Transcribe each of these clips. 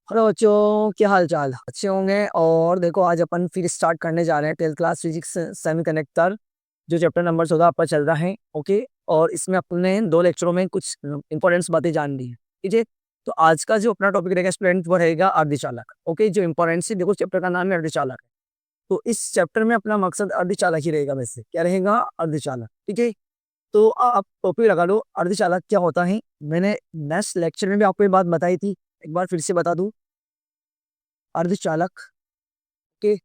Hello बच्चों, क्या हाल चाल? अच्छे होंगे। और देखो, आज अपन फिर स्टार्ट करने जा रहे हैं 12th क्लास फिजिक्स सेमीकंडक्टर, जो चैप्टर नंबर 14 पर चल रहा है। ओके। और इसमें अपने 2 लेक्चरों में कुछ इंपॉर्टेंट बातें जान ली है। ठीक है। तो आज का जो अपना टॉपिक रहेगा स्टूडेंट, वो रहेगा अर्धचालक। ओके। जो इंपॉर्टेंट से देखो, चैप्टर का नाम है अर्धचालक। तो इस चैप्टर में अपना मकसद अर्धचालक ही रहेगा। वैसे क्या रहेगा? अर्धचालक। ठीक है। तो आप टॉपिक लगा लो, अर्धचालक क्या होता है। मैंने नेक्स्ट लेक्चर में भी आपको ये बात बताई थी, एक बार फिर से बता दूं। अर्धचालक के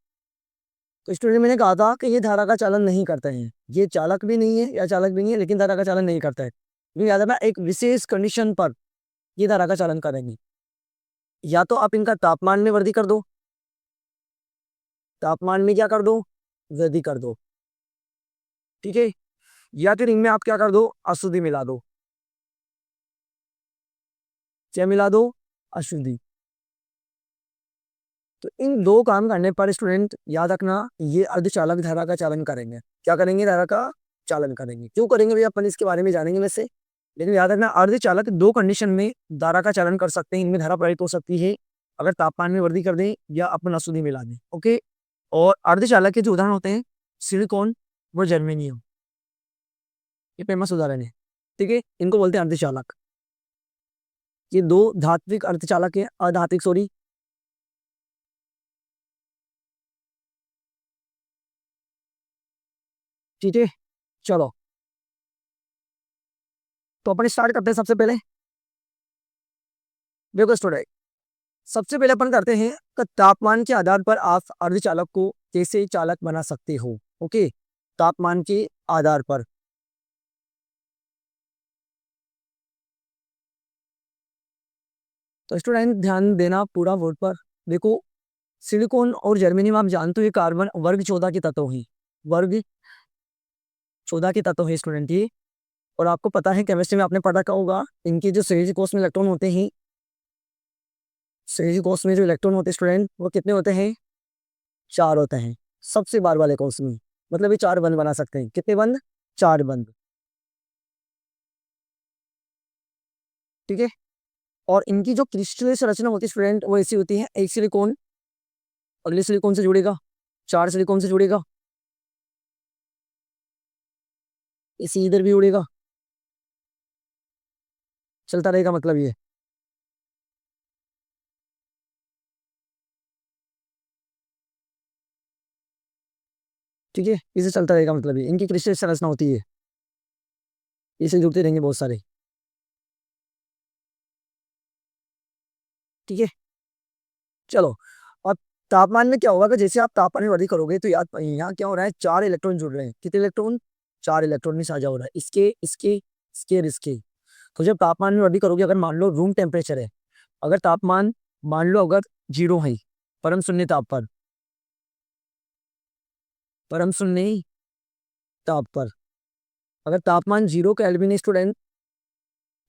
तो स्टूडेंट, मैंने कहा था कि ये धारा का चालन नहीं करते हैं। ये चालक भी नहीं है या चालक भी नहीं है, लेकिन धारा का चालन नहीं करता है। क्योंकि याद रखना, एक विशेष कंडीशन पर ये धारा का चालन करेंगे। या तो आप इनका तापमान में वृद्धि कर दो, तापमान में क्या कर दो? वृद्धि कर दो। ठीक है। या फिर इनमें आप क्या कर दो? अशुद्धि मिला दो। क्या मिला दो? अशुद्धि। तो इन दो काम करने पर स्टूडेंट याद रखना, ये अर्धचालक धारा का चालन करेंगे। क्या करेंगे? धारा का चालन करेंगे। क्यों करेंगे भैया, अपन इसके बारे में जानेंगे वैसे। लेकिन याद रखना, अर्धचालक दो कंडीशन में धारा का चालन कर सकते हैं। इनमें धारा प्रवाहित हो सकती है अगर तापमान में वृद्धि कर दें या अपन अशुद्धि मिला दें। ओके। और अर्धचालक के जो उदाहरण होते हैं, सिलिकॉन व जर्मेनियम, ये फेमस उदाहरण है। ठीक है। इनको बोलते हैं अर्धचालक। ये दो धात्विक अर्धचालक है, अधात्विक सॉरी। ठीक है। चलो, तो अपन स्टार्ट करते हैं सबसे पहले। देखो स्टूडेंट, सबसे पहले अपन करते हैं कि तापमान के आधार पर आप अर्धचालक को कैसे चालक बना सकते हो। ओके। तापमान के आधार पर। तो स्टूडेंट ध्यान देना पूरा बोर्ड पर। देखो, सिलिकॉन और जर्मेनियम आप जानते हो, ये कार्बन वर्ग 14 के तत्व हैं। वर्ग 14 के तत्व है स्टूडेंट ये। और आपको पता है, केमिस्ट्री में आपने पढ़ा का होगा, इनके जो संयोजी कोष में इलेक्ट्रॉन होते हैं, संयोजी कोष में जो इलेक्ट्रॉन होते हैं स्टूडेंट, वो कितने होते हैं? 4 होते हैं। सबसे बार वाले कोष में। मतलब ये 4 बंध बना सकते हैं। कितने बंध? 4 बंध। ठीक है। और इनकी जो क्रिस्टलीय संरचना होती है स्टूडेंट, वो ऐसी होती है, एक सिलिकॉन अगले सिलिकॉन से जुड़ेगा, 4 सिलिकॉन से जुड़ेगा, इसी इधर भी उड़ेगा, चलता रहेगा। मतलब ये। ठीक है। इसे चलता रहेगा, मतलब ये इनकी क्रिस्टलीय संरचना होती है। इसे जुड़ते रहेंगे बहुत सारे। ठीक है। चलो, अब तापमान में क्या होगा कि जैसे आप तापमान में वृद्धि करोगे, तो याद यहाँ क्या हो रहा है? 4 इलेक्ट्रॉन जुड़ रहे हैं। कितने इलेक्ट्रॉन? 4 इलेक्ट्रॉन में साझा हो रहा है, इसके इसके इसके और इसके। तो जब तापमान में वृद्धि करोगे, अगर मान लो रूम टेम्परेचर है, अगर तापमान मान लो अगर 0 है, परम शून्य ताप पर, परम शून्य ताप पर अगर तापमान 0 केल्विन है स्टूडेंट,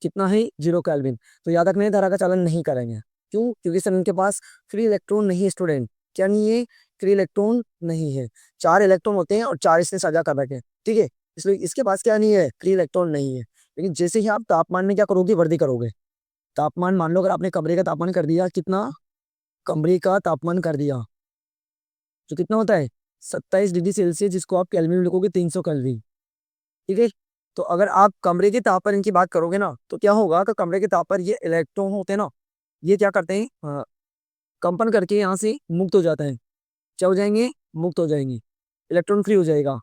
कितना है? 0 केल्विन। तो याद रखना, धारा का चालन नहीं करेंगे। क्यों? क्योंकि सर इनके पास फ्री इलेक्ट्रॉन नहीं है स्टूडेंट। क्या नहीं है? फ्री इलेक्ट्रॉन नहीं है। 4 इलेक्ट्रॉन होते हैं और 4 इसने साझा कर रखे हैं। ठीक है। इसलिए इसके पास क्या नहीं है? फ्री इलेक्ट्रॉन नहीं है। लेकिन जैसे ही आप तापमान में क्या करोगे? वृद्धि करोगे। तापमान मान लो अगर आपने कमरे का तापमान कर दिया, कितना? कमरे का तापमान कर दिया, जो कितना होता है? 27 डिग्री सेल्सियस, जिसको आप केल्विन में लिखोगे 300 केल्विन। ठीक है। तो अगर आप कमरे के ताप पर इनकी बात करोगे ना, तो क्या होगा कि कमरे के ताप पर ये इलेक्ट्रॉन होते हैं ना, ये क्या करते हैं? कंपन करके यहाँ से मुक्त हो जाते हैं। क्या हो जाएंगे? मुक्त हो जाएंगे। इलेक्ट्रॉन फ्री हो जाएगा।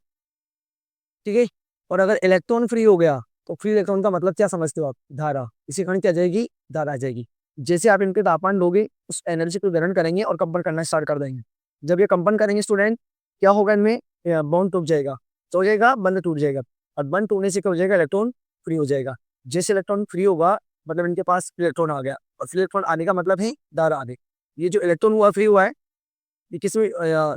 ठीक है। और अगर इलेक्ट्रॉन फ्री हो गया, तो फ्री इलेक्ट्रॉन का मतलब क्या समझते हो आप? धारा। इसी कारण क्या आ जाएगी? धारा आ जाएगी। जैसे आप इनके तापमान लोगे, उस एनर्जी को ग्रहण करेंगे और कंपन करना स्टार्ट कर देंगे। जब ये कंपन करेंगे स्टूडेंट, क्या होगा इनमें? बॉन्ड टूट जाएगा। तो हो जाएगा, बंध टूट जाएगा। और बंध टूटने से क्या हो जाएगा? इलेक्ट्रॉन फ्री हो जाएगा। जैसे इलेक्ट्रॉन फ्री होगा, मतलब इनके पास फ्री इलेक्ट्रॉन आ गया। और फ्री इलेक्ट्रॉन आने का मतलब है धारा आने। ये जो इलेक्ट्रॉन हुआ फ्री हुआ है, ये किसमें?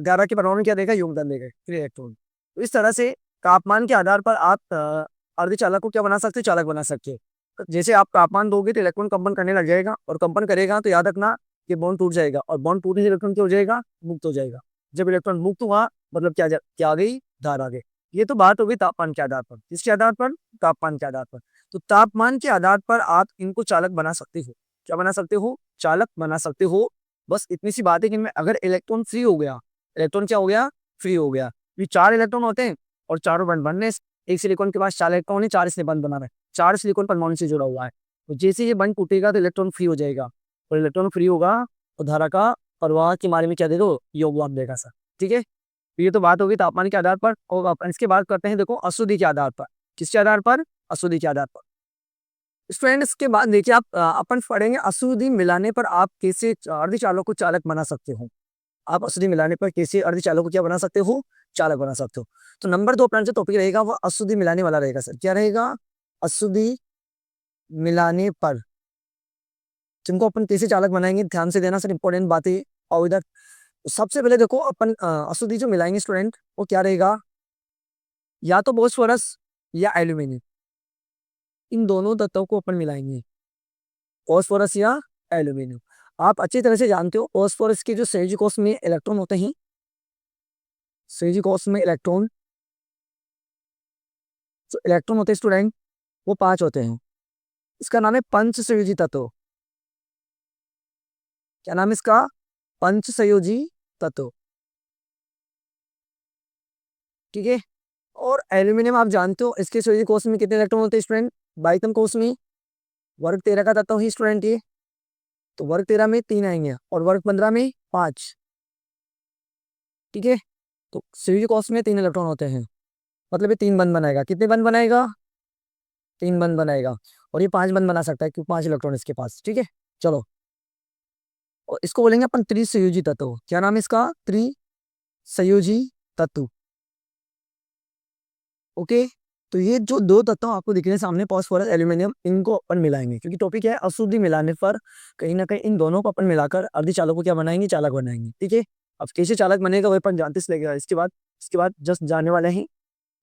धारा के परमाणु में क्या देगा? योगदान देगा, फ्री इलेक्ट्रॉन। तो इस तरह से तापमान के आधार पर आप अर्धचालक को क्या बना सकते हो? चालक बना सकते हो। तो जैसे आप तापमान दोगे, तो इलेक्ट्रॉन कंपन करने लग जाएगा, और कंपन करेगा तो याद रखना, ये बॉन्ड टूट जाएगा, और बॉन्ड टूटने से इलेक्ट्रॉन क्या हो जाएगा? मुक्त हो जाएगा। जब इलेक्ट्रॉन मुक्त हुआ, मतलब क्या आ गई? धारा आ गई। ये तो बात होगी तापमान के आधार पर। किसके आधार पर? तापमान के आधार पर। तो तापमान के आधार पर आप इनको चालक बना सकते हो। क्या बना सकते हो, चालक बना सकते हो। बस इतनी सी बात है कि इनमें अगर इलेक्ट्रॉन फ्री हो गया, इलेक्ट्रॉन क्या हो गया, फ्री हो गया, ये 4 इलेक्ट्रॉन होते हैं और चारों बंद बनने, एक सिलिकॉन के पास 4 इलेक्ट्रॉन है, 4 इसने बंद बना है, 4 सिलिकॉन परमाणु से जुड़ा हुआ है। तो जैसे ये बंद टूटेगा तो इलेक्ट्रॉन फ्री हो जाएगा, और इलेक्ट्रॉन फ्री होगा तो धारा का प्रवाह के बारे में क्या दे दो, योगदान देगा सर। ठीक है, तो ये तो बात होगी तापमान के आधार पर। और अपन इसके बात करते हैं देखो अशुद्धि के आधार पर। किसके आधार पर, अशुद्धि के आधार पर। स्टूडेंट इसके बाद देखिए आप अपन पढ़ेंगे अशुद्धि मिलाने पर आप कैसे अर्धचालक को चालक बना सकते हो। आप अशुद्धि मिलाने पर कैसे अर्धचालक को क्या बना सकते हो, चालक बना सकते हो। तो नंबर 2 अपना जो टॉपिक रहेगा वो अशुद्धि मिलाने वाला रहेगा सर। क्या रहेगा, अशुद्धि मिलाने पर जिनको अपन कैसे चालक बनाएंगे, ध्यान से देना सर, इंपॉर्टेंट बातें। और इधर सबसे पहले देखो अपन अशुद्धि जो मिलाएंगे स्टूडेंट वो क्या रहेगा, या तो फास्फोरस या एल्यूमिनियम, इन दोनों तत्वों को अपन मिलाएंगे, फास्फोरस या एल्यूमिनियम। आप अच्छी तरह से जानते हो फास्फोरस के जो संयोजी कोष में इलेक्ट्रॉन होते हैं, संयोजी कोष में इलेक्ट्रॉन, जो इलेक्ट्रॉन होते हैं स्टूडेंट वो 5 होते हैं। इसका नाम है पंच संयोजी तत्व। क्या नाम है इसका, पंच संयोजी तत्व। ठीक है, और एल्यूमिनियम आप जानते हो इसके संयोजी कोष में कितने इलेक्ट्रॉन होते हैं स्टूडेंट, 22 कोष में, वर्ग 13 का तत्व ही स्टूडेंट ये। तो वर्ग 13 में 3 आएंगे और वर्ग 15 में 5। ठीक है, तो संयोजी कोष में 3 इलेक्ट्रॉन होते हैं, मतलब ये 3 बंद बनाएगा। कितने बंद बनाएगा, 3 बंद बनाएगा। और ये 5 बंद बना सकता है क्योंकि 5 इलेक्ट्रॉन इसके पास। ठीक है, चलो, और इसको बोलेंगे अपन त्रिसंयोजी तत्व। क्या नाम है इसका, त्रिसंयोजी तत्व। ओके, तो ये जो 2 तत्व आपको दिख रहे हैं सामने, फास्फोरस एल्यूमिनियम, इनको अपन मिलाएंगे क्योंकि टॉपिक है अशुद्धि मिलाने पर कहीं ना कहीं इन दोनों को अपन मिलाकर अर्धचालक को क्या बनाएंगे, चालक बनाएंगे। ठीक है, अब कैसे चालक बनेगा वो अपन जानते लगेगा इसके बाद जस्ट जानने वाले हैं।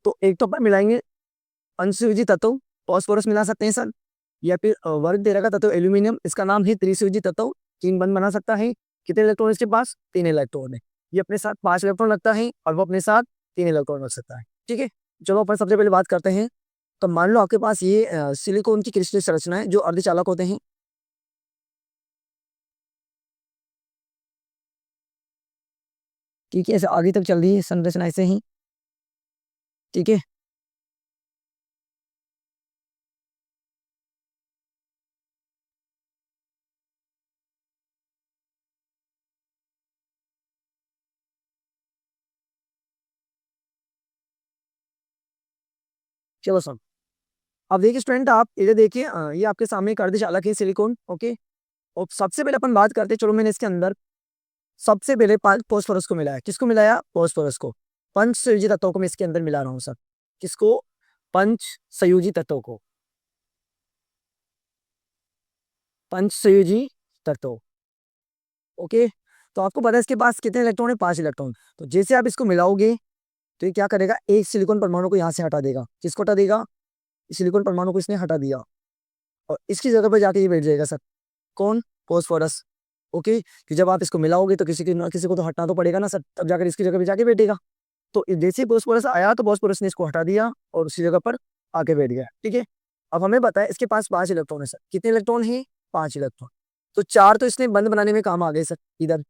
तो एक तो अपन मिलाएंगे पंचसंयोजी तत्व, फास्फोरस मिला सकते हैं सर, या फिर वर्ग 13 का तत्व एल्यूमिनियम, इसका नाम है त्रिसंयोजी तत्व। 3 बंद बना सकता है। कितने इलेक्ट्रॉन इसके पास, 3 इलेक्ट्रॉन है। ये अपने साथ 5 इलेक्ट्रॉन रखता है और वो अपने साथ 3 इलेक्ट्रॉन रख सकता है। ठीक है, चलो अपन सबसे पहले बात करते हैं। तो मान लो आपके पास ये सिलिकॉन की क्रिस्टल संरचना है जो अर्धचालक होते हैं। ठीक है, ऐसे आगे तक चल रही है संरचना ऐसे ही। ठीक है, चलो सर, अब देखिए स्टूडेंट, आप इधर देखिए, ये आपके सामने एक अर्धचालक है सिलिकॉन। ओके, और सबसे पहले अपन बात करते हैं, चलो मैंने इसके अंदर सबसे पहले फास्फोरस को मिलाया। किसको मिलाया, फास्फोरस को। पंच संयोजी तत्वों को मैं इसके अंदर मिला रहा हूँ सर। किसको, पंच संयोजी तत्वों को, पंच संयोजी तत्व। ओके, तो आपको पता है इसके पास कितने इलेक्ट्रॉन है, 5 इलेक्ट्रॉन। तो जैसे आप इसको मिलाओगे तो ये क्या करेगा, एक सिलिकॉन परमाणु को यहाँ से हटा देगा। किसको हटा देगा, इस सिलिकॉन परमाणु को इसने हटा दिया और इसकी जगह पर जाके ये बैठ जाएगा सर। कौन, फास्फोरस। ओके, कि जब आप इसको मिलाओगे तो किसी को तो हटना तो पड़ेगा ना सर, तब जाकर इसकी जगह पे जाके बैठेगा। तो जैसे ही फास्फोरस आया तो फास्फोरस ने इसको हटा दिया और उसी जगह पर आके बैठ गया। ठीक है, अब हमें बताया इसके पास 5 इलेक्ट्रॉन है सर। कितने इलेक्ट्रॉन है, 5 इलेक्ट्रॉन। तो 4 तो इसने बंद बनाने में काम आ गए सर, इधर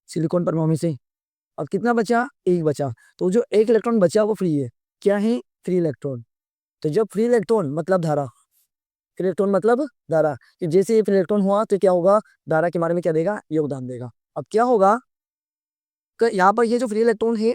सिलिकॉन परमाणु से। अब कितना बचा, एक बचा। तो जो एक इलेक्ट्रॉन बचा वो फ्री है। क्या है, फ्री इलेक्ट्रॉन। तो जब फ्री इलेक्ट्रॉन मतलब धारा, फ्री इलेक्ट्रॉन मतलब धारा, कि जैसे ये फ्री इलेक्ट्रॉन हुआ तो क्या होगा, धारा के बारे में क्या देगा, योगदान देगा। अब क्या होगा कि यहाँ पर ये जो फ्री इलेक्ट्रॉन है,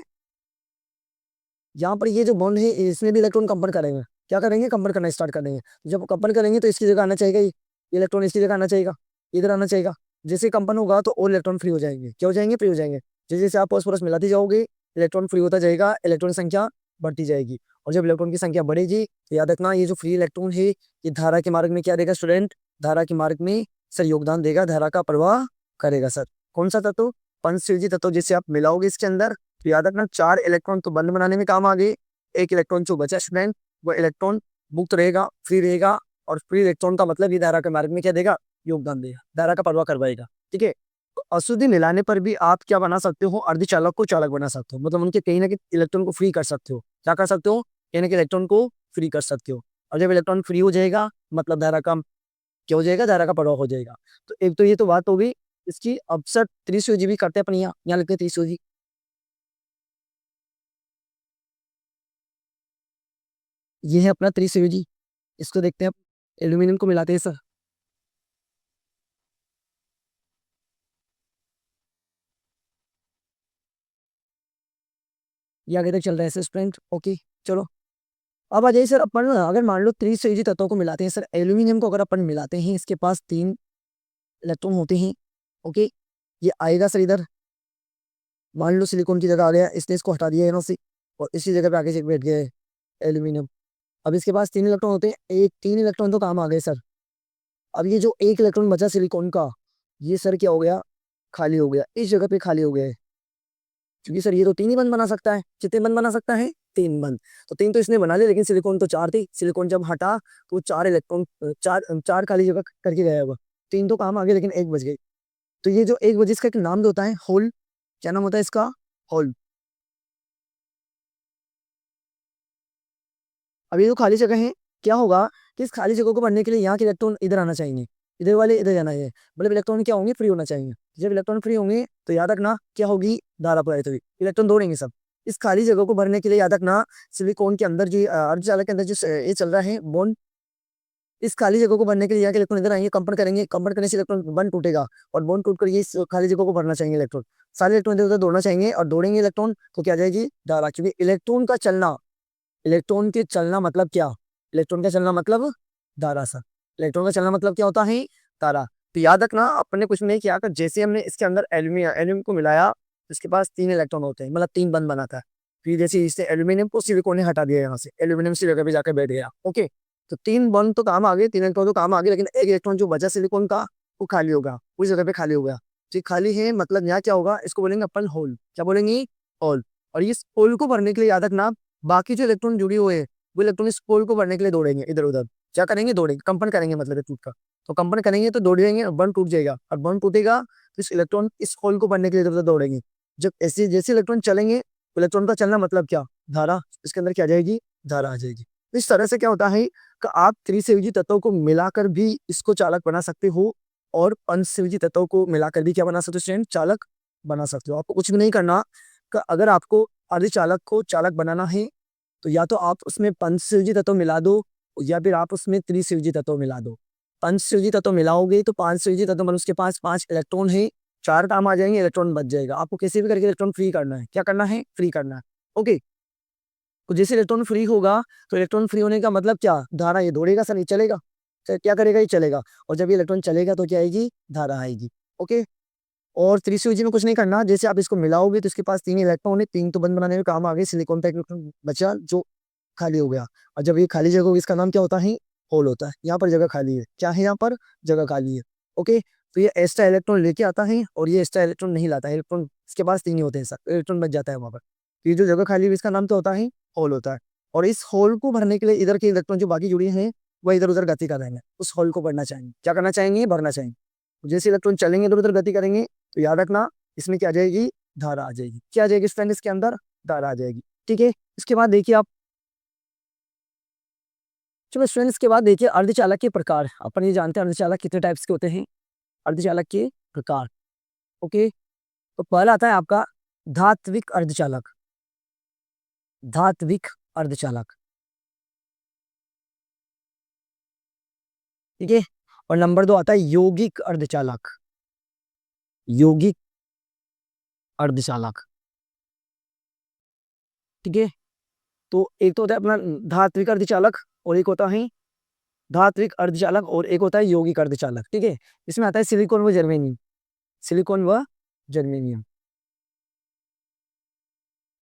यहाँ पर ये जो बॉन्ड है इसमें भी इलेक्ट्रॉन कंपन करेंगे। क्या करेंगे, कंपन करना स्टार्ट कर देंगे। तो जब कंपन करेंगे तो इसकी जगह आना चाहिए, ये इलेक्ट्रॉन इसकी जगह आना चाहिए, इधर आना चाहिए। जैसे कंपन होगा तो और इलेक्ट्रॉन फ्री हो जाएंगे। क्या हो जाएंगे, फ्री हो जाएंगे। जैसे जैसे आप फास्फोरस मिलाते जाओगे इलेक्ट्रॉन फ्री होता जाएगा, इलेक्ट्रॉन संख्या बढ़ती जाएगी। और जब इलेक्ट्रॉन की संख्या बढ़ेगी तो याद रखना ये जो फ्री इलेक्ट्रॉन है ये धारा के मार्ग में क्या देगा स्टूडेंट, धारा के मार्ग में सर योगदान देगा, धारा का प्रवाह करेगा सर। कौन सा तत्व, पंचसंयोजी तत्व। जैसे आप मिलाओगे इसके अंदर तो याद रखना 4 इलेक्ट्रॉन तो बंद बनाने में काम आ गए, एक इलेक्ट्रॉन जो बचा स्टूडेंट वो इलेक्ट्रॉन मुक्त रहेगा, फ्री रहेगा। और फ्री इलेक्ट्रॉन का मतलब ये धारा के मार्ग में क्या देगा, योगदान देगा, धारा का प्रवाह करवाएगा। ठीक है, तो अशुद्धि मिलाने पर भी आप क्या बना सकते हो, अर्धचालक को चालक बना सकते हो। मतलब उनके कहीं ना कहीं इलेक्ट्रॉन को फ्री कर सकते हो। क्या कर सकते हो, कहीं ना कहीं इलेक्ट्रॉन को फ्री कर सकते हो। और जब इलेक्ट्रॉन फ्री हो जाएगा मतलब धारा का क्या हो जाएगा, धारा का प्रवाह हो जाएगा। तो एक तो ये तो बात हो गई इसकी। अब सर त्रिसुजी भी करते हैं अपन, यहाँ लिखते हैं त्रिसुजी। ये है अपना त्रिसुजी, इसको देखते हैं। एल्यूमिनियम को मिलाते हैं सर। ये आगे तक चल रहा है सर स्टूडेंट, ओके। चलो अब आ जाइए सर, अपन अगर मान लो त्रिसुजी तत्वों को मिलाते हैं सर, एल्यूमिनियम को अगर अपन मिलाते हैं, इसके पास 3 इलेक्ट्रॉन होते हैं, ओके। ये आएगा सर इधर, मान लो सिलिकॉन की जगह आ गया, इसने इसको हटा दिया यहाँ से, और इसी जगह पे आके से बैठ गया है एल्यूमिनियम। अब इसके पास 3 इलेक्ट्रॉन होते हैं, एक 3 इलेक्ट्रॉन तो काम आ गए सर। अब ये जो एक इलेक्ट्रॉन बचा सिलिकॉन का, ये सर क्या हो गया, खाली हो गया, इस जगह पे खाली हो गया है। क्योंकि सर ये तो 3 ही बंद बना सकता है, कितने बंद बना सकता है, 3 बंद। तो 3 तो इसने बना लिया, लेकिन सिलिकॉन तो 4 थी, सिलिकॉन जब हटा तो 4 इलेक्ट्रॉन, चार चार खाली जगह करके गया होगा। 3 तो काम आ गए, लेकिन एक बच गई। तो ये जो एक बजे, इसका एक नाम जो होता है होल, क्या नाम होता है इसका, होल। अब ये जो खाली जगह है, क्या होगा कि इस खाली जगह को भरने के लिए यहाँ के इलेक्ट्रॉन इधर आना चाहिए, इधर वाले इधर जाना है, मतलब इलेक्ट्रॉन क्या होंगे, फ्री होना चाहिए। जब इलेक्ट्रॉन फ्री होंगे तो याद रखना क्या होगी, धारा प्रवाहित होगी, इलेक्ट्रॉन दौड़ेंगे सब। इस खाली जगह को भरने के लिए याद रखना, सिलिकॉन के अंदर जो अर्धचालक के अंदर जो ये चल रहा है बॉन्ड, इस खाली जगह को भरने के लिए यहाँ के इलेक्ट्रॉन इधर आएंगे, कंपन करेंगे, कंपन करने से इलेक्ट्रॉन बंद टूटेगा, और बॉन्ड टूट कर ये इस खाली जगह को भरना चाहिए इलेक्ट्रॉन। सारे इलेक्ट्रॉन इधर उधर दौड़ना चाहिए, और दौड़ेंगे इलेक्ट्रॉन तो क्या आ जाएगी, धारा। क्योंकि इलेक्ट्रॉन का चलना, इलेक्ट्रॉन के चलना मतलब क्या, इलेक्ट्रॉन का चलना मतलब धारा सर। इलेक्ट्रॉन का चलना मतलब क्या होता है, धारा। तो याद रखना अपने कुछ नहीं किया, कर जैसे हमने इसके अंदर एल्यूमिनियम एल्यूमिनियम को मिलाया, तो इसके पास 3 इलेक्ट्रॉन होते हैं, मतलब 3 बंद बनाता है। फिर जैसे इससे एल्यूमिनियम को सिलिकॉन ने हटा दिया यहाँ से, एल्यूमिनियम सी जगह पे जाकर बैठ गया, ओके। तो 3 बंद तो काम आ गए, 3 इलेक्ट्रॉन तो काम आ गए, लेकिन एक इलेक्ट्रॉन जो बचा सिलिकॉन का, वो खाली होगा, उस जगह पे खाली हो गया। तो ये खाली है, मतलब यहाँ क्या होगा, इसको बोलेंगे अपन होल, क्या बोलेंगे, होल। और इस होल को भरने के लिए याद रखना, बाकी जो इलेक्ट्रॉन जुड़ी हुए हैं, वो इलेक्ट्रॉन इस पोल को भरने के लिए दौड़ेंगे इधर उधर। क्या करेंगे, दौड़ेंगे, कंपन करेंगे, मतलब टूट का। तो कंपन करेंगे तो दौड़ जाएंगे, और बंद टूट जाएगा, और बंद टूटेगा तो इस इलेक्ट्रॉन इस होल को भरने के लिए इधर उधर दौड़ेंगे। जब ऐसे जैसे इलेक्ट्रॉन चलेंगे, इलेक्ट्रॉन का चलना मतलब क्या, धारा, इसके अंदर क्या आ जाएगी, धारा आ जाएगी। तो इस तरह से क्या होता है कि आप त्रिसंयोजी तत्वों को मिलाकर भी इसको चालक बना सकते हो, और पंचसंयोजी तत्वों को मिलाकर भी क्या बना सकते हो स्टूडेंट, चालक बना सकते हो। आपको कुछ भी नहीं करना, कि अगर आपको अर्धचालक को चालक बनाना है, तो या तो आप उसमें पंचसंयोजी तत्व मिला दो, या फिर आप उसमें त्रिसंयोजी तत्व मिला दो। पंचसंयोजी तत्व मिलाओगे तो 5 संयोजी तत्व, मतलब उसके पास 5 इलेक्ट्रॉन है, 4 काम आ जाएंगे, इलेक्ट्रॉन बच जाएगा। आपको कैसे भी करके इलेक्ट्रॉन फ्री करना है, क्या करना है, फ्री करना है, ओके। तो जैसे इलेक्ट्रॉन फ्री होगा, तो इलेक्ट्रॉन फ्री होने का मतलब क्या, धारा, ये दौड़ेगा सर, ये चलेगा, क्या करेगा, ये चलेगा। और जब ये इलेक्ट्रॉन चलेगा तो क्या आएगी, धारा आएगी, ओके। और त्रिसुजी में कुछ नहीं करना, जैसे आप इसको मिलाओगे तो इसके पास 3 इलेक्ट्रॉन है, 3 तो बंद बनाने में काम आ गए, सिलिकॉन का एक इलेक्ट्रॉन बचा जो खाली हो गया। और जब ये खाली जगह होगी, इसका नाम क्या होता है, होल होता है। यहाँ पर जगह खाली है, क्या है, यहाँ पर जगह खाली है, ओके। तो ये एक्स्ट्रा इलेक्ट्रॉन लेके आता है, और ये एक्स्ट्रा इलेक्ट्रॉन नहीं लाता है, इलेक्ट्रॉन इसके पास 3 ही होते हैं सर, इलेक्ट्रॉन बच जाता है वहाँ पर। तो ये जो जगह खाली है, इसका नाम क्या होता है, होल होता है। और इस होल को भरने के लिए इधर के इलेक्ट्रॉन जो बाकी जुड़े हैं, वह इधर उधर गति कर रहेंगे, उस होल को भरना चाहेंगे, क्या करना चाहेंगे, भरना चाहेंगे। जैसे इलेक्ट्रॉन चलेंगे इधर उधर गति करेंगे, तो याद रखना इसमें क्या आ जाएगी, धारा आ जाएगी। क्या आ जाएगी फ्रेंड, इसके अंदर धारा आ जाएगी, ठीक है। इसके बाद देखिए आप, चलो स्टूडेंट, इसके बाद देखिए अर्धचालक के प्रकार। अपन ये जानते हैं अर्धचालक कितने टाइप्स के होते हैं, अर्धचालक के प्रकार, ओके। तो पहला आता है आपका धात्विक अर्धचालक, धात्विक अर्धचालक, ठीक है। और नंबर 2 आता है यौगिक अर्धचालक, यौगिक अर्धचालक, ठीक है। तो एक तो होता है अपना धात्विक अर्धचालक, और एक होता है धात्विक अर्धचालक, और एक होता है यौगिक अर्धचालक, ठीक है। इसमें आता है सिलिकॉन व जर्मेनियम, सिलिकॉन व जर्मेनियम।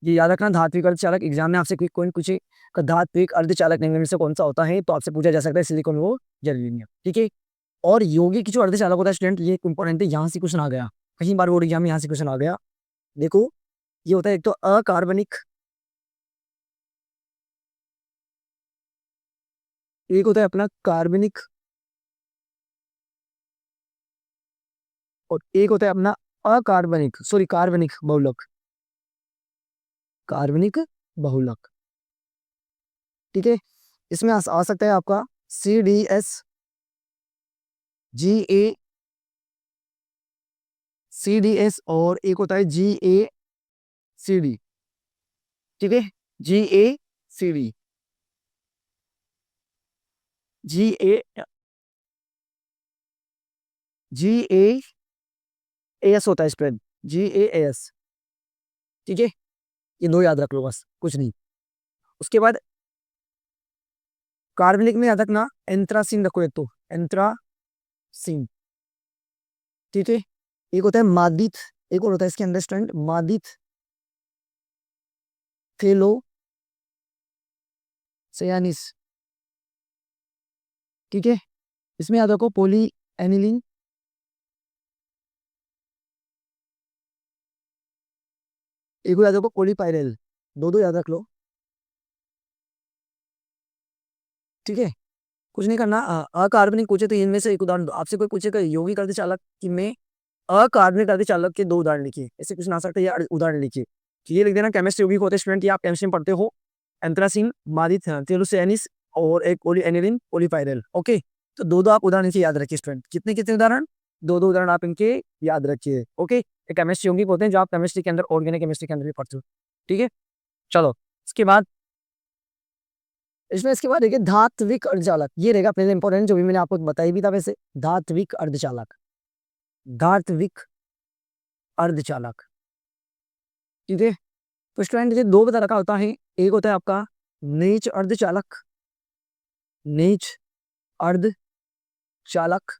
ये याद रखना, धात्विक अर्धचालक एग्जाम में आपसे कोई पूछे कि धात्विक अर्धचालक निम्न में से कौन सा होता है, तो आपसे पूछा जा सकता है सिलिकॉन व जर्मेनियम, ठीक है। और यौगिक जो अर्धचालक होता है स्टूडेंट, ये इंपॉर्टेंट है, यहाँ से क्वेश्चन आ गया, कई बार बोर्ड एग्जाम में यहाँ से क्वेश्चन आ गया। देखो, ये होता है एक तो अकार्बनिक, एक होता है अपना कार्बनिक, और एक होता है अपना अकार्बनिक, सॉरी कार्बनिक बहुलक, कार्बनिक बहुलक, ठीक है। इसमें आ सकता है आपका CDS, GaCdS और एक होता है GaCd। ठीक है, GaCd, GaAs होता है स्प्रेड, GaAs। ठीक है, ये दो याद रख लो बस, कुछ नहीं। उसके बाद कार्बनिक में याद रखना एंथ्रासीन रखो, एक तो एंथ्रासीन। ठीक है, एक होता है मादित, एक और होता है इसके अंदर स्टूडेंट मादित फेलो सयानिस। ठीक है, इसमें याद रखो पोली एनिलीन, एक को याद रखो पोलीपाइरेल, दो दो याद रख लो। ठीक है, कुछ नहीं करना। अकार्बनिक पूछे तो इनमें से एक उदाहरण दो। आपसे कोई पूछेगा यौगिक अर्धचालक कि में अकार्बनिक अर्धचालक के दो उदाहरण लिखिए, ऐसे कुछ ना सकते या उदाहरण लिखिए। तो ये लिख देना केमिस्ट्री यौगिक होते हैं स्टूडेंट, ये आप केमिस्ट्री में पढ़ते हो। एंथ्रासीन, मादित तेलुसियानिस और एक पोली एनिलीन पोलीपाइरेल। ओके, तो दो दो आप उदाहरण इनके याद रखिए स्टूडेंट। कितने कितने उदाहरण? दो दो उदाहरण आप इनके याद रखिए। ओके, ये केमिस्ट्री यौगिक होते हैं जो आप केमिस्ट्री के अंदर, ऑर्गेनिक केमिस्ट्री के अंदर भी पढ़ते हो। ठीक है, चलो इसके बाद इसके बाद देखिए धात्विक अर्धचालक, ये रहेगा पहले इंपॉर्टेंट, जो भी मैंने आपको बताई भी था वैसे। धात्विक अर्धचालक, धात्विक अर्धचालक। ठीक है, तो स्टूडेंट ये दो तरह का होता है। एक होता है आपका नीच अर्धचालक, नीच अर्धचालक।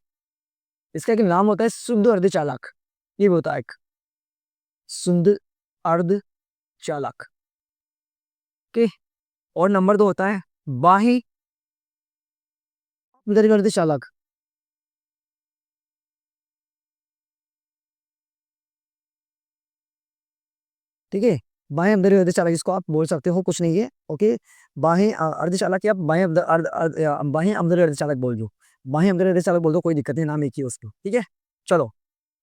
इसका एक नाम होता है शुद्ध अर्धचालक, ये भी होता है एक शुद्ध अर्धचालक। ओके, और नंबर दो होता है बाह्य अर्धचालक। ठीक है, बाह्य आंतरिक अर्धचालक, इसको आप बोल सकते हो, कुछ नहीं है। ओके, बाह्य अर्धचालक या बाह्य आंतरिक अर्धचालक बोल दो, बाह्य आंतरिक अर्धचालक बोल दो, कोई दिक्कत नहीं, नाम एक ही है उसको। ठीक है, चलो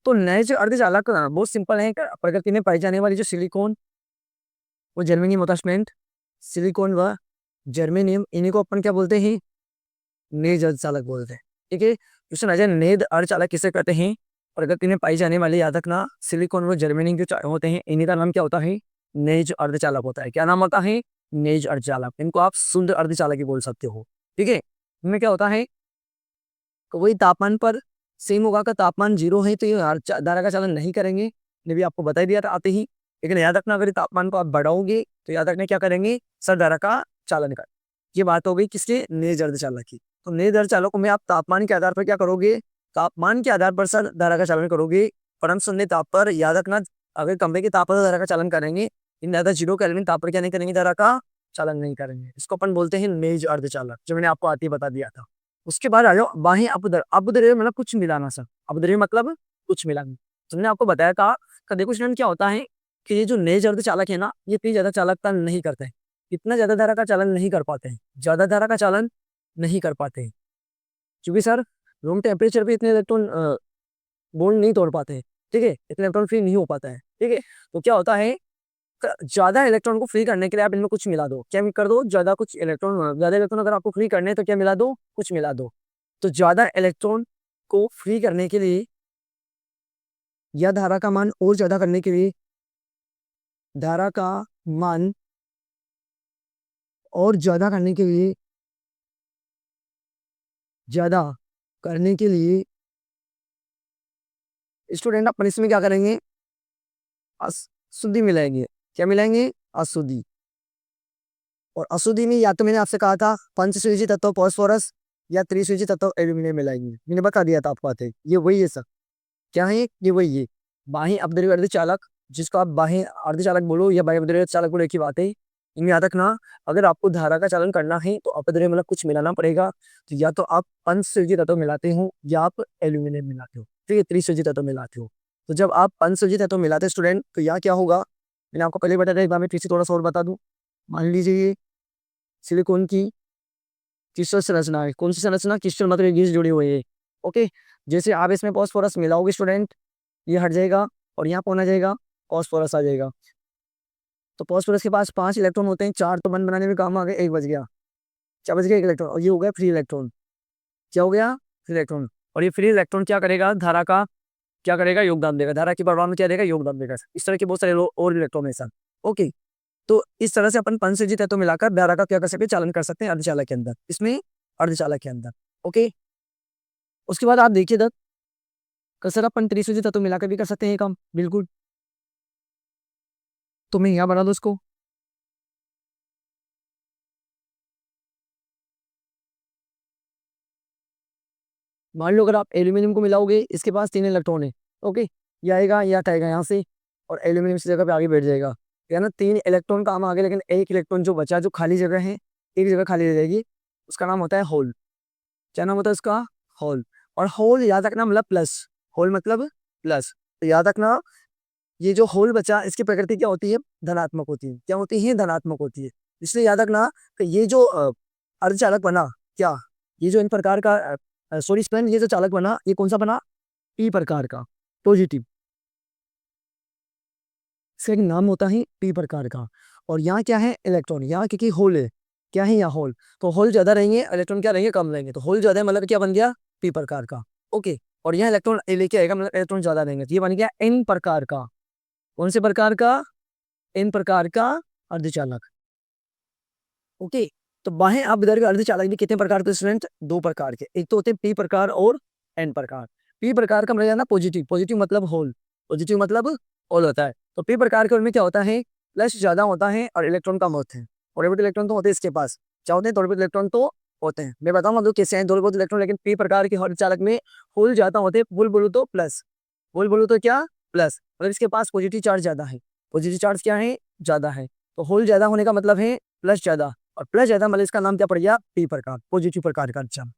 तो नए जो अर्धचालक बहुत सिंपल है। प्रकृति में पाई जाने वाली जो सिलिकॉन वो जर्मेनियम होता है स्टूडेंट, सिलिकॉन व जर्मेनियम, इन्हीं को अपन क्या बोलते हैं? नेज अर्धचालक बोलते हैं। ठीक है, क्वेश्चन आ जाए नेज अर्धचालक किसे कहते हैं? प्रकृति में पाई जाने वाले, याद रखना, सिलिकॉन व जर्मेनियम जो होते हैं, इन्हीं का नाम क्या होता है? नेज अर्धचालक होता है। क्या नाम होता है? नेज अर्धचालक। इनको आप शुद्ध अर्धचालक ही बोल सकते हो। ठीक है, इनमें क्या होता है, तो वही तापमान पर सेम होगा। का तापमान 0 है तो ये धारा का चालन नहीं करेंगे, ने भी आपको बता दिया था आते ही। लेकिन याद रखना अगर तापमान को आप बढ़ाओगे तो याद रखना क्या करेंगे? सर धारा का चालन कर। ये बात हो गई किसके? नेज अर्धचालक की। तो नेज अर्धचालकों में आप तापमान के आधार पर क्या करोगे? तापमान के आधार पर सर धारा का चालन करोगे। परम शून्य ताप पर याद रखना, अगर कमरे के ताप पर धारा का चालन करेंगे, इन ज्यादा 0 केल्विन ताप पर क्या नहीं करेंगे? धारा का चालन नहीं करेंगे। इसको अपन बोलते हैं नेज अर्धचालक, जो मैंने आपको आते ही बता दिया था। उसके बाद आ जाओ बाह्य अपद्रव्य। अपद्रव्य मतलब कुछ मिलाना सर, अपद्रव्य मतलब कुछ मिलाना। तो मैंने आपको बताया था कि देखो स्टूडेंट क्या होता है कि ये जो नेज अर्धचालक है ना, ये इतनी ज्यादा चालकता नहीं करते हैं, इतना ज्यादा धारा का चालन नहीं कर पाते हैं, ज्यादा धारा का चालन नहीं कर पाते हैं, क्योंकि सर रूम टेम्परेचर पे इतने इलेक्ट्रॉन बॉन्ड नहीं तोड़ पाते हैं। ठीक है, इतने इलेक्ट्रॉन फ्री नहीं हो पाता है। ठीक है, तो क्या होता है, ज्यादा इलेक्ट्रॉन को फ्री करने के लिए आप इनमें कुछ मिला दो। क्या कर दो? ज्यादा इलेक्ट्रॉन अगर आपको फ्री करने हैं तो क्या मिला दो? कुछ मिला दो। तो ज्यादा इलेक्ट्रॉन को फ्री करने के लिए या धारा का मान और ज्यादा करने के लिए, धारा का मान और ज्यादा करने के लिए, ज्यादा करने के लिए स्टूडेंट अपन इसमें क्या करेंगे? अशुद्धि मिलाएंगे। क्या मिलाएंगे? अशुद्धि। और अशुद्धि में या तो मैंने आपसे कहा था पंचसुयोजी तत्व फॉस्फोरस या त्रिसुयोजी तत्व एल्यूमिनियम मिलाएंगे, मैंने बता दिया था आपको आते ही। ये वही है सर, क्या है ये? वही है बाह्य अपद्रव्य अर्धचालक, जिसको आप बाह्य अर्धचालक बोलो या बाह्य अपद्रव्य अर्धचालक बोलो, एक ही बात है। इनमें याद रखना, अगर आपको धारा का चालन करना है तो अपद्रव्य मतलब कुछ मिलाना पड़ेगा। तो या तो आप पंचसुयोजी तत्व मिलाते हो या आप एल्यूमिनियम मिलाते हो। ठीक है, त्रिसुयोजी तत्व मिलाते हो। तो जब आप पंचसुयोजी तत्व मिलाते स्टूडेंट, तो यहाँ क्या होगा, मैंने आपको पहले बताया था, एक बार मैं फिर से थोड़ा सा और बता दूं। मान लीजिए सिलिकॉन की क्रिस्टल संरचना है। कौन सी संरचना? क्रिस्टल मतलब गीस जुड़ी हुई है। ओके, जैसे आप इसमें फॉस्फोरस मिलाओगे स्टूडेंट, ये हट जाएगा और यहाँ कौन आ जाएगा? फॉस्फोरस आ जाएगा। तो फॉस्फोरस के पास 5 इलेक्ट्रॉन होते हैं, 4 तो बंद बनाने में काम आ गए, एक बच गया। क्या बच गया? एक इलेक्ट्रॉन, और ये हो गया फ्री इलेक्ट्रॉन। क्या हो गया? Free electron. और ये फ्री इलेक्ट्रॉन क्या करेगा, धारा का क्या करेगा, योगदान देगा, धारा के प्रवाह में क्या देगा, योगदान देगा। इस तरह के बहुत सारे और इलेक्ट्रॉन है सर। ओके, तो इस तरह से अपन पंचसंयोजी तत्व मिलाकर धारा का क्या कर सकते हैं, चालन कर सकते हैं अर्धचालक के अंदर, इसमें अर्धचालक के अंदर। ओके, उसके बाद आप देखिए सर अपन त्रिसंयोजी तत्व मिलाकर भी कर सकते हैं ये काम, बिल्कुल। तो मैं यहाँ बना दो उसको। मान लो अगर आप एल्यूमिनियम को मिलाओगे, इसके पास 3 इलेक्ट्रॉन है। ओके, ये आएगा, ये हटाएगा यहाँ से, और एल्यूमिनियम इस जगह पे आगे बैठ जाएगा, है ना। 3 इलेक्ट्रॉन काम आ गए, लेकिन एक इलेक्ट्रॉन जो बचा, जो खाली जगह है, एक जगह खाली रह जाएगी, उसका नाम होता है होल। क्या नाम होता है उसका, होल। और होल याद रखना मतलब प्लस, होल मतलब प्लस। तो याद रखना ये जो होल बचा, इसकी प्रकृति क्या होती है, धनात्मक होती है। क्या होती है, धनात्मक होती है। इसलिए याद रखना कि ये जो अर्धचालक बना, क्या ये जो इन प्रकार का सॉरी स्पेन, ये जो चालक बना, ये कौन सा बना, पी प्रकार का, पॉजिटिव। इसका एक नाम होता है पी प्रकार का। और यहाँ क्या है, इलेक्ट्रॉन, यहाँ क्योंकि होल है, क्या है यहाँ होल, तो होल ज्यादा रहेंगे, इलेक्ट्रॉन क्या रहेंगे, कम रहेंगे। तो होल ज्यादा है मतलब क्या बन गया, पी प्रकार का। ओके, और यहाँ इलेक्ट्रॉन लेके आएगा, मतलब इलेक्ट्रॉन ज्यादा रहेंगे, तो ये बन गया एन प्रकार का। कौन से प्रकार का, एन प्रकार का अर्धचालक। ओके, तो बाहें आप इधर के अर्धचालक भी कितने प्रकार के स्टूडेंट, 2 प्रकार के, एक तो होते हैं पी प्रकार और एन प्रकार। पी प्रकार का मतलब जाना पॉजिटिव, पॉजिटिव मतलब होल, पॉजिटिव मतलब होल होता है। तो पी प्रकार के उनमें क्या होता है, प्लस ज्यादा होता है और इलेक्ट्रॉन कम होते हैं। और ऑर्बिटल इलेक्ट्रॉन तो होते हैं इसके पास, क्या होते हैं, ऑर्बिटल इलेक्ट्रॉन तो होते हैं। मैं बताऊंगा तो कैसे हैं थोड़े बहुत इलेक्ट्रॉन, लेकिन पी प्रकार के अर्धचालक में होल ज्यादा होते हैं, होल बोलो तो प्लस, होल बोलो तो क्या, प्लस, मतलब इसके पास पॉजिटिव चार्ज ज्यादा है। पॉजिटिव चार्ज क्या है, ज्यादा है। तो होल ज्यादा होने का मतलब है प्लस ज्यादा, और प्लस ज्यादा मतलब इसका नाम क्या पड़ गया, पी प्रकार, पॉजिटिव प्रकार का अर्धचालक।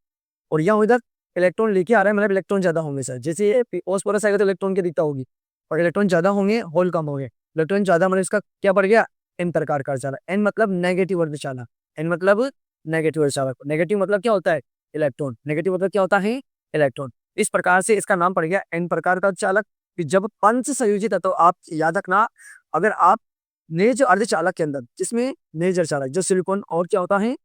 और यहाँ इधर इलेक्ट्रॉन लेके आ रहा है, मतलब इलेक्ट्रॉन ज्यादा होंगे सर। जैसे ये ओस्फोरस आएगा तो इलेक्ट्रॉन की दिखता होगी, और इलेक्ट्रॉन ज्यादा होंगे, होल कम होंगे। इलेक्ट्रॉन ज्यादा मतलब इसका क्या पड़ गया, एन प्रकार का अर्धचालक। एन मतलब नेगेटिव अर्धचालक, एन मतलब नेगेटिव अर्धचालक। नेगेटिव मतलब क्या होता है, इलेक्ट्रॉन। नेगेटिव मतलब क्या होता है, इलेक्ट्रॉन। इस प्रकार से इसका नाम पड़ गया एन प्रकार का अर्धचालक। कि जब पंच संयोजित है, तो आप याद रखना, अगर आप नेज अर्धचालक के अंदर, जिसमें नेज अर्धचालक जो सिलिकॉन और क्या होता है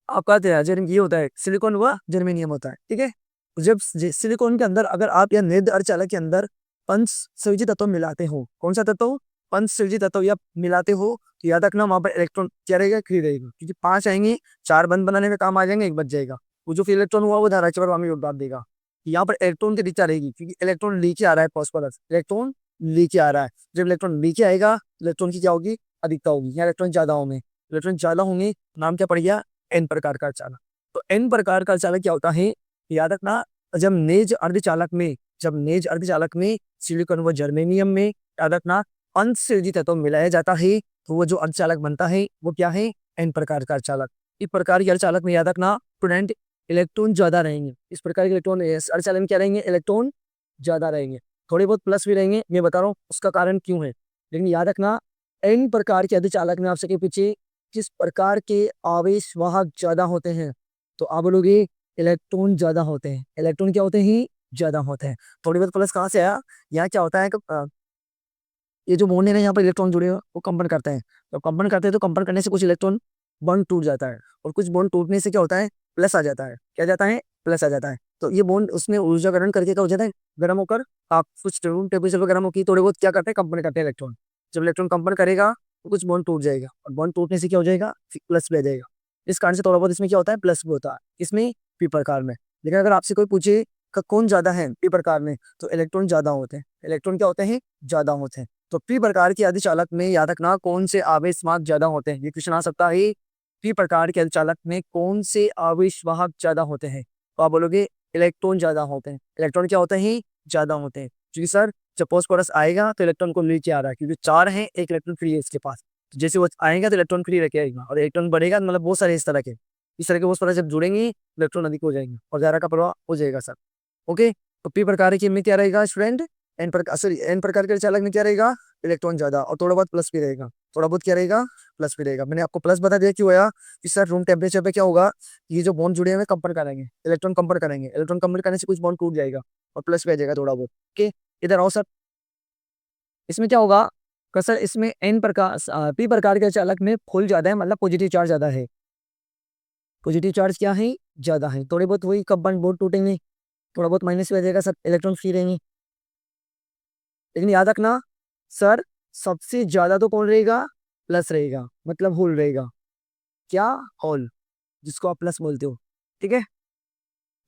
आपका ये होता है, सिलिकॉन व जर्मेनियम होता है, ठीक है। जब सिलिकॉन के अंदर अगर आप या नेज अर्धचालक के अंदर पंच संयोजित तत्व मिलाते हो, कौन सा तत्व, पंच संयोजित तत्व या मिलाते हो, तो याद रखना वहां पर इलेक्ट्रॉन क्या रहेगा, फ्री रहेगा। क्योंकि 5 आएंगे, 4 बंद बनाने में काम आ जाएंगे, 1 बच जाएगा। वो जो फिर इलेक्ट्रॉन हुआ वो धारा के प्रवाह में योगदान देगा। यहाँ पर इलेक्ट्रॉन की दिशा रहेगी, क्योंकि इलेक्ट्रॉन नीचे आ रहा है, फॉस्फोरस इलेक्ट्रॉन नीचे आ रहा है। जब इलेक्ट्रॉन नीचे आएगा, इलेक्ट्रॉन की क्या होगी, अधिकता होगी। यहाँ इलेक्ट्रॉन ज्यादा होंगे, इलेक्ट्रॉन ज्यादा होंगे, नाम क्या पड़ गया, एन प्रकार का अर्धचालक। तो एन प्रकार का अर्धचालक क्या होता है, याद रखना, जब नेज अर्धचालक में, जब नेज अर्धचालक में सिलिकॉन व जर्मेनियम में, याद रखना, अंश संयोजित तत्व मिलाया जाता है, तो वो जो अर्धचालक बनता है वो क्या है, एन प्रकार का अर्धचालक। इस प्रकार के अर्धचालक में याद रखना स्टूडेंट, इलेक्ट्रॉन ज्यादा रहेंगे। इस प्रकार के इलेक्ट्रॉन अर्धचालक में क्या रहेंगे, इलेक्ट्रॉन ज्यादा रहेंगे, थोड़े बहुत प्लस भी रहेंगे। मैं बता रहा हूँ उसका कारण क्यों है, लेकिन याद रखना एन प्रकार के अर्धचालक में आपसे के पीछे किस प्रकार के आवेश वाहक ज्यादा होते हैं, तो आप बोलोगे इलेक्ट्रॉन ज्यादा होते हैं। इलेक्ट्रॉन क्या होते हैं, ज्यादा होते हैं। थोड़ी बहुत प्लस कहाँ से आया, यहाँ क्या होता है कि ये जो बॉन्ड है ना, यहाँ पर इलेक्ट्रॉन जुड़े हुए वो कंपन करते हैं। तो कंपन करते हैं, तो कंपन करने से कुछ इलेक्ट्रॉन बॉन्ड टूट जाता है, और कुछ बॉन्ड टूटने से क्या होता है, प्लस आ जाता है। क्या जाता है, प्लस आ जाता है। तो ये बॉन्ड उसमें ऊर्जा ग्रहण करके क्या हो जाता है, गर्म होकर, आप कुछ रूम टेम्परेचर पर गर्म होकर थोड़े बहुत क्या करते हैं, कंपन करते हैं इलेक्ट्रॉन। जब इलेक्ट्रॉन कंपन करेगा तो कुछ बॉन्ड टूट जाएगा, और बॉन्ड टूटने से क्या हो जाएगा, प्लस भी आ जाएगा। इस कारण से थोड़ा बहुत इसमें क्या होता है, प्लस भी होता है इसमें, पी प्रकार में। लेकिन अगर आपसे कोई पूछे कि कौन ज्यादा है पी प्रकार में, तो इलेक्ट्रॉन ज्यादा होते हैं। इलेक्ट्रॉन क्या होते हैं, ज्यादा होते हैं। तो पी प्रकार के अर्धचालक में याद रखना कौन से आवेश वाहक ज्यादा होते हैं, ये क्वेश्चन आ सकता है। पी प्रकार के अर्धचालक में कौन से आवेश वाहक ज्यादा होते हैं, तो आप बोलोगे इलेक्ट्रॉन ज्यादा होते हैं। इलेक्ट्रॉन क्या होते हैं, ज्यादा होते हैं। क्योंकि सर जब फॉस्फोरस आएगा तो इलेक्ट्रॉन को नीचे आ रहा है, क्योंकि 4 हैं, 1 इलेक्ट्रॉन फ्री है इसके पास। तो जैसे वो आएगा तो इलेक्ट्रॉन फ्री रखे आएगा, और इलेक्ट्रॉन बढ़ेगा, मतलब बहुत सारे इस तरह के फॉस्फोरस जब जुड़ेंगे, इलेक्ट्रॉन अधिक हो जाएंगे और धारा का प्रवाह हो जाएगा सर। ओके, तो पी प्रकार की में क्या रहेगा स्टूडेंट, एन प्रकार, सॉरी एन प्रकार के चालक में क्या रहेगा, इलेक्ट्रॉन ज्यादा, और थोड़ा बहुत प्लस भी रहेगा। थोड़ा बहुत क्या रहेगा, प्लस भी रहेगा। मैंने आपको प्लस बता दिया क्यों आया, कि सर रूम टेम्परेचर पे क्या होगा, ये जो बॉन्ड जुड़े हुए कंपन करेंगे, इलेक्ट्रॉन कंपन करेंगे, इलेक्ट्रॉन कंपन करने से कुछ बॉन्ड टूट जाएगा और प्लस भी आ जाएगा थोड़ा बहुत। ओके, इधर आओ सर। इसमें क्या होगा कि सर इसमें एन प्रकार पी प्रकार के चालक में फुल ज्यादा है, मतलब पॉजिटिव चार्ज ज्यादा है। पॉजिटिव चार्ज क्या है, ज्यादा है, थोड़े बहुत वही कब बंद बोर्ड टूटेंगे, थोड़ा बहुत माइनस भी आ जाएगा, सब इलेक्ट्रॉन फ्री रहेंगे। लेकिन याद रखना सर, सबसे ज्यादा तो कौन रहेगा, प्लस रहेगा, मतलब होल रहेगा, क्या, होल, जिसको आप प्लस बोलते हो, ठीक है।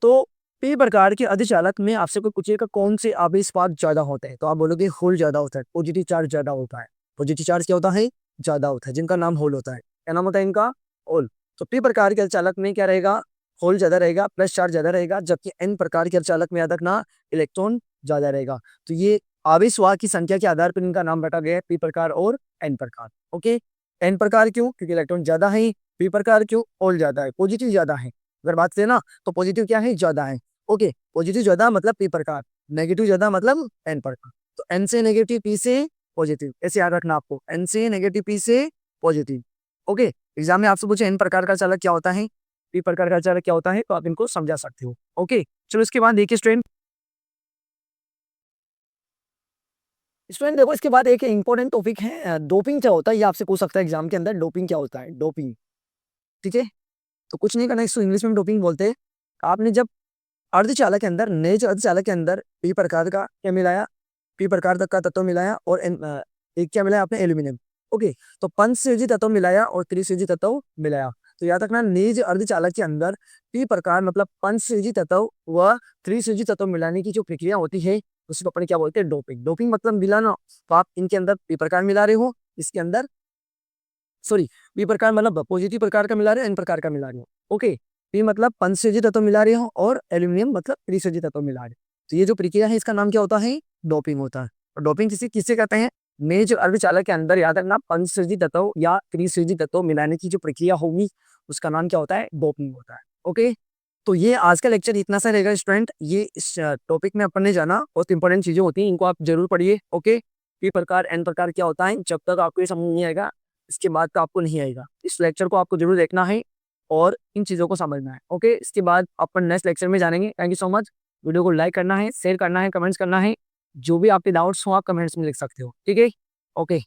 तो पी प्रकार के अर्धचालक में आपसे कोई पूछेगा कौन से आवेश भाग ज्यादा होते हैं, तो आप बोलोगे होल ज्यादा होता है, पॉजिटिव चार्ज ज्यादा होता है। पॉजिटिव चार्ज क्या होता है, ज्यादा होता है, जिनका नाम होल होता है। क्या नाम होता है इनका, होल। तो पी प्रकार के अर्धचालक में क्या रहेगा, होल ज्यादा रहेगा, प्लस चार्ज ज्यादा रहेगा, जबकि एन प्रकार के अर्धचालक में याद रखना इलेक्ट्रॉन ज्यादा रहेगा। तो ये आवेश वाहक की संख्या के आधार पर इनका नाम रखा गया है, पी प्रकार और एन प्रकार। ओके, एन प्रकार क्यों, क्योंकि इलेक्ट्रॉन ज्यादा है, पी प्रकार क्यों, होल ज्यादा है, पॉजिटिव ज्यादा है। अगर बात करें ना तो पॉजिटिव क्या है, ज्यादा है। ओके, पॉजिटिव ज्यादा मतलब पी प्रकार, नेगेटिव ज्यादा मतलब एन प्रकार। तो एन से नेगेटिव, पी से पॉजिटिव, ऐसे याद रखना आपको, एन से नेगेटिव, पी से पॉजिटिव। ओके, एग्जाम में आपसे पूछे एन प्रकार का चालक क्या होता है, पी प्रकार का चालक क्या होता है, तो आप इनको समझा सकते हो। ओके, चलो इसके बाद देखिए स्टूडेंट, स्टूडेंट देखो इसके बाद एक इंपॉर्टेंट टॉपिक है, डोपिंग क्या होता है, ये आपसे पूछ सकता है एग्जाम के अंदर, डोपिंग क्या होता है, डोपिंग। ठीक है, तो कुछ नहीं करना, इसको इंग्लिश में डोपिंग बोलते हैं। आपने जब अर्धचालक के अंदर, नेज अर्धचालक के अंदर पी प्रकार का क्या मिलाया, पी प्रकार तक का तत्व मिलाया, और एक क्या मिलाया आपने, एल्यूमिनियम। ओके, तो पंचसंयोजी तत्व मिलाया और त्रिसंयोजी तत्व मिलाया। तो याद रखना नेज अर्धचालक के अंदर पी प्रकार मतलब पंचसंयोजी तत्व व त्रिसंयोजी तत्व मिलाने की जो प्रक्रिया होती है उसको अपन क्या बोलते हैं, डोपिंग। डोपिंग मतलब मिलाना, तो आप इनके अंदर पी प्रकार मिला रहे हो, इसके अंदर सॉरी, पी प्रकार मतलब पॉजिटिव प्रकार का मिला रहे हो, एन प्रकार का मिला रहे हो। ओके, पी मतलब पंचसंयोजी तत्व मिला रहे हो, और एल्यूमिनियम मतलब त्रिसंयोजी तत्व मिला रहे हो। तो ये जो प्रक्रिया है इसका नाम क्या होता है, डोपिंग होता है। और डोपिंग किसे किससे कहते हैं, मेज अर्धचालक के अंदर याद रखना पंचसंयोजी तत्व या त्रिसंयोजी तत्व मिलाने की जो प्रक्रिया होगी उसका नाम क्या होता है, डोपिंग होता है। ओके, तो ये आज का लेक्चर इतना सा रहेगा स्टूडेंट। ये इस टॉपिक में अपन ने जाना बहुत इंपॉर्टेंट चीजें होती हैं, इनको आप जरूर पढ़िए। ओके, पी प्रकार एन प्रकार क्या होता है, जब तक आपको ये समझ नहीं आएगा इसके बाद का आपको नहीं आएगा। इस लेक्चर को आपको जरूर देखना है और इन चीज़ों को समझना है। ओके, इसके बाद अपन नेक्स्ट लेक्चर में जानेंगे। Thank you so much. Video को लाइक करना है, शेयर करना है, कमेंट्स करना है, जो भी आपके डाउट्स हो आप कमेंट्स में लिख सकते हो। ठीक है, ओके।